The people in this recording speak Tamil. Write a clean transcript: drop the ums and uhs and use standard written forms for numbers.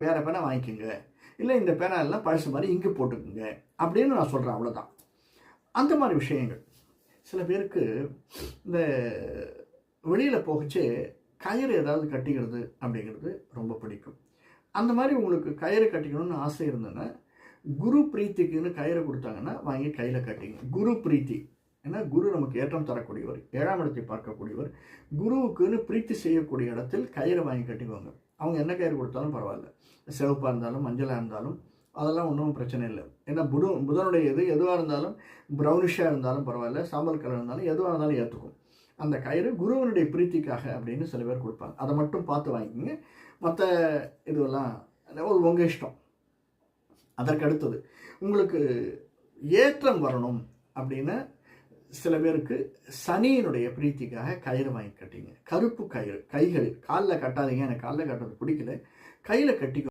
வேறு பேனா வாங்கிக்கோங்க, இல்லை இந்த பேனா எல்லாம் பழசு மாதிரி இங்கு போட்டுக்குங்க அப்படின்னு நான் சொல்கிறேன். அவ்வளோதான். அந்த மாதிரி விஷயங்கள். சில பேருக்கு இந்த வெளியில் போகச்சே கயிறு ஏதாவது கட்டிக்கிறது அப்படிங்கிறது ரொம்ப பிடிக்கும். அந்த மாதிரி உங்களுக்கு கயிறு கட்டிக்கணும்னு ஆசை இருந்ததுன்னா, குரு பிரீத்திக்குன்னு கயிறு கொடுத்தாங்கன்னா வாங்கி கையில் கட்டிங்க. குரு பிரீத்தி, ஏன்னா குரு நமக்கு ஏற்றம் தரக்கூடியவர், 7ஆம் இடத்தை பார்க்கக்கூடியவர். குருவுக்குன்னு பிரீத்தி செய்யக்கூடிய இடத்தில் கயிறை வாங்கி கட்டிக்குவாங்க. அவங்க என்ன கயிறு கொடுத்தாலும் பரவாயில்ல, சிவப்பாக இருந்தாலும் மஞ்சளாக இருந்தாலும் அதெல்லாம் ஒன்றும் பிரச்சனை இல்லை. ஏன்னா புதனுடைய எதுவாக இருந்தாலும், ப்ரௌனிஷாக இருந்தாலும் பரவாயில்ல, சாம்பல் கலர் இருந்தாலும் எதுவாக இருந்தாலும் ஏற்றுக்கும். அந்த கயிறு குருவனுடைய பிரீத்திக்காக அப்படின்னு சில பேர் கொடுப்பாங்க. அதை மட்டும் பார்த்து வாங்கிக்கோங்க. மற்ற இதுவெல்லாம் உங்கள் இஷ்டம். அதற்கு அடுத்தது உங்களுக்கு ஏற்றம் வரணும் அப்படின்னு சில பேருக்கு சனியினுடைய பிரீத்திக்காக கயிறு வாங்கி கட்டிங்க. கருப்பு கயிறு, கைகளில், காலில் கட்டாதீங்க, எனக்கு காலில் கட்டுறது பிடிக்கல, கையில் கட்டிக்கோ.